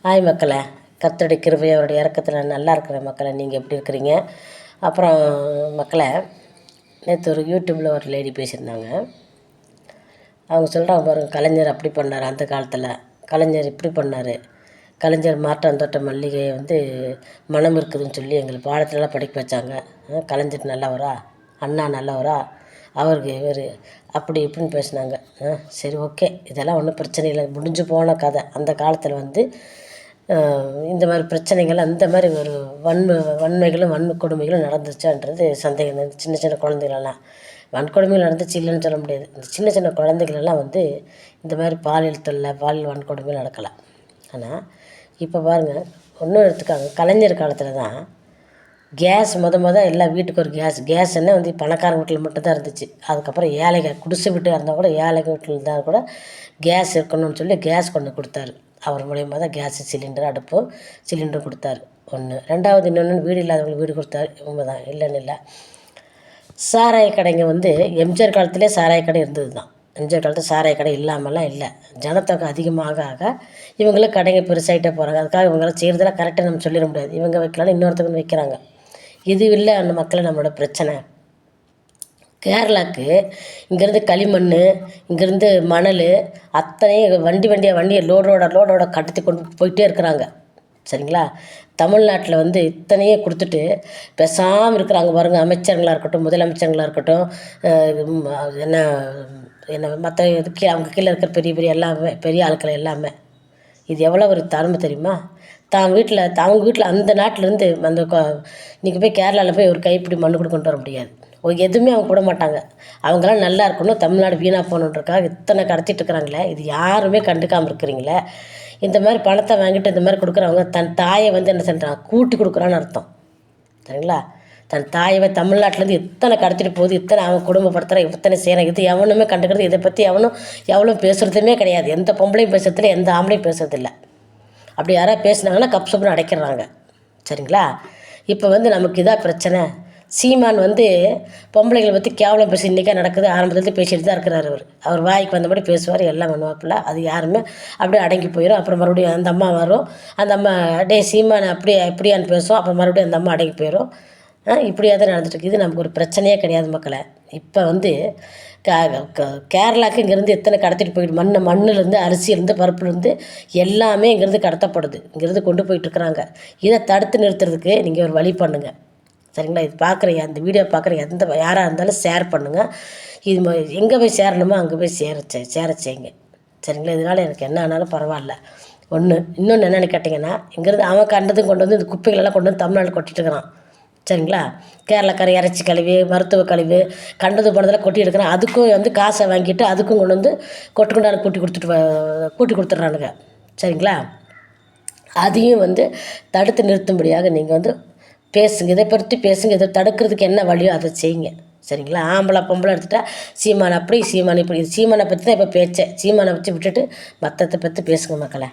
Hi மக்களே, கர்த்தருடைய கிருபை அவருடைய இறக்கத்தில் நல்லா இருக்கிற மக்களே. நீங்கள் எப்படி இருக்கிறீங்க? அப்புறம் மக்களே, நேற்று ஒரு யூடியூப்பில் ஒரு லேடி பேசியிருந்தாங்க. அவங்க சொல்கிறாங்க பாருங்கள், கலைஞர் அப்படி பண்ணார் அந்த காலத்தில், கலைஞர் இப்படி பண்ணார், கலைஞர் மாற்றாந்தோட்ட மல்லிகையை மனம் இருக்குதுன்னு சொல்லி எங்களை பாடத்துலலாம் படிக்க வச்சாங்க. கலைஞர் நல்லவரா, அண்ணா நல்லவரா, அவருக்கு இவர் அப்படி இப்படின்னு பேசினாங்க. சரி, ஓகே, இதெல்லாம் ஒன்றும் பிரச்சனை இல்லை, முடிஞ்சு போன கதை. அந்த காலத்தில் இந்த மாதிரி பிரச்சனைகள், அந்த மாதிரி ஒரு வன்மைகளும் வன்கொடுமைகளும் நடந்துச்சான்றது சந்தேகம் தான். சின்ன சின்ன குழந்தைகளெல்லாம் வன்கொடுமைகள் நடந்துச்சு இல்லைன்னு சொல்ல முடியாது. இந்த சின்ன சின்ன குழந்தைகளெல்லாம் இந்த மாதிரி பாலியல் தொல்லை, பாலியல் வன்கொடுமைகள் நடக்கலாம். ஆனால் இப்போ பாருங்கள், ஒன்றும் எடுத்துக்காங்க, கலைஞர் காலத்தில் தான் கேஸ் எல்லா வீட்டுக்கு ஒரு கேஸ்ன்னு பணக்கார வீட்டில் மட்டும்தான் இருந்துச்சு. அதுக்கப்புறம் ஏழைகள் குடிசை வீட்டாக இருந்தால் கூட, ஏழைகள் வீட்டில் இருந்தால் கூட கேஸ் இருக்கணும்னு சொல்லி கேஸ் கொண்டு கொடுத்தாரு. அவர் மூலியமாக தான் கேஸு சிலிண்டர், அடுப்பு சிலிண்டர் கொடுத்தாரு. ஒன்று. ரெண்டாவது, இன்னொன்று, வீடு இல்லாதவங்களுக்கு வீடு கொடுத்தாரு. உண்மைதான், இல்லைன்னு இல்லை. சாராய கடைங்க எம்ஜிஆர் காலத்திலே சாராய கடை இருந்தது தான். எம்ஜிஆர் காலத்தில் சாராய கடை இல்லாமலாம் இல்லை. ஜனத்தொகை அதிகமாக ஆக இவங்களும் கடைங்க பெருசாகிட்டே போகிறாங்க. அதுக்காக இவங்களாம் செய்கிறதெல்லாம் கரெக்டாக நம்ம சொல்லிட முடியாது. இவங்க வைக்கலான்னு இன்னொருத்தவங்க வைக்கிறாங்க. இது இல்லை அந்த மக்களை நம்மளோட பிரச்சனை. கேரளாவுக்கு இங்கேருந்து களிமண், இங்கேருந்து மணல், அத்தனை வண்டியை லோடோட கடத்தி கொண்டு போயிட்டே இருக்கிறாங்க. சரிங்களா? தமிழ்நாட்டில் இத்தனையே கொடுத்துட்டு பேசாமல் இருக்கிறாங்க பாருங்கள். அமைச்சர்களாக இருக்கட்டும், முதலமைச்சர்களாக இருக்கட்டும், என்ன மற்ற அவங்க கீழே இருக்கிற பெரிய பெரிய எல்லாமே, பெரிய ஆட்கள் எல்லாமே. இது எவ்வளோ ஒரு தரம்பு தெரியுமா? அவங்க வீட்டில் அந்த நாட்டிலேருந்து இன்றைக்கி போய் கேரளாவில் போய் ஒரு கைப்பிடி மண்ணு கூட கொண்டு வர முடியாது. எதுவுமே அவங்க கூட மாட்டாங்க. அவங்களாம் நல்லா இருக்கணும், தமிழ்நாடு வீணாக போகணுன்றக்காக இத்தனை கடத்திட்டு இருக்கிறாங்களே. இது யாருமே கண்டுக்காமல் இருக்கிறீங்களே. இந்த மாதிரி பணத்தை வாங்கிட்டு இந்த மாதிரி கொடுக்குறவங்க தன் தாயை என்ன சொல்கிறாங்க, கூட்டி கொடுக்குறான்னு அர்த்தம். சரிங்களா? தன் தாயை தமிழ்நாட்டிலேருந்து இத்தனை கடத்திட்டு போகுது, இத்தனை அவங்க குடும்பப்படுத்துகிற, இத்தனை செய்கிறாங்க. இது எவனுமே கண்டுக்கிறது, இதை பற்றி எவ்வளோ பேசுகிறதுமே கிடையாது. எந்த பொம்பளையும் பேசுறதில்லை, எந்த ஆம்பளையும் பேசுறதில்லை. அப்படி யாராவது பேசுனாங்கன்னா கப் சப்புன்னு அடைக்கிறாங்க. சரிங்களா? இப்போ நமக்கு இதாக பிரச்சனை. சீமான் பொம்பளைகளை பற்றி கேவலம் பேசி இன்றைக்கா நடக்குது, ஆரம்பத்துலேருந்து பேசிட்டு தான் இருக்கிறார். அவர் வாய்க்கு வந்தபடி பேசுவார், எல்லாம் பண்ணுவாப்பில்ல. அது யாருமே அப்படியே அடங்கி போயிடும். அப்புறம் மறுபடியும் அந்த அம்மா வரும், அந்த அம்மா சீமான் இப்படியான்னு பேசும், அப்புறம் மறுபடியும் அந்த அம்மா அடங்கி போயிடும். இப்படியாக தான் நடந்துட்டுருக்கு. இது நமக்கு ஒரு பிரச்சனையே கிடையாது மக்களை. இப்போ கேரளாவுக்கு இங்கேருந்து எத்தனை கடத்திட்டு போயிட்டு மண்ணிலேருந்து, அரிசியிலேருந்து, பருப்புலேருந்து எல்லாமே இங்கேருந்து கடத்தப்படுது. இங்கேருந்து கொண்டு போயிட்டுருக்குறாங்க. இதை தடுத்து நிறுத்துறதுக்கு நீங்கள் ஒரு வழி பண்ணுங்கள். சரிங்களா? இது அந்த வீடியோ பார்க்குற யாராக இருந்தாலும் ஷேர் பண்ணுங்கள். இது எங்கே போய் சேரணுமோ அங்கே போய் சேர செய்யுங்க. சரிங்களா? இதனால் எனக்கு என்ன ஆனாலும் பரவாயில்ல. இன்னொன்று என்னென்னு கேட்டிங்கன்னா, இங்கேருந்து அவன் கண்டதும் கொண்டு இந்த குப்பைகளெல்லாம் கொண்டு தமிழ்நாட்டில் கொட்டிட்டு இருக்கிறான். சரிங்களா? கேரளாக்கார இறைச்சி கழிவு, மருத்துவ கழிவு, கண்டது போனதெல்லாம் கொட்டி எடுக்கிறான். அதுக்கும் காசை வாங்கிட்டு அதுக்கும் கொண்டு கொட்டுக்குண்டான கூட்டி கொடுத்துட்றானுங்க. சரிங்களா? அதையும் தடுத்து நிறுத்தும்படியாக நீங்கள் பேசுங்க. இதை பற்றி பேசுங்க. இதை தடுக்கிறதுக்கு என்ன வழியோ அதை செய்யுங்க. சரிங்களா? ஆம்பளை பொம்பளை எடுத்துட்டா சீமான் அப்படி, சீமான் இப்படி. சீமானை பற்றி தான் இப்போ பேச்சை. சீமானை வச்சு விட்டுட்டு மற்றத்தை பற்றி பேசுங்க மக்களை.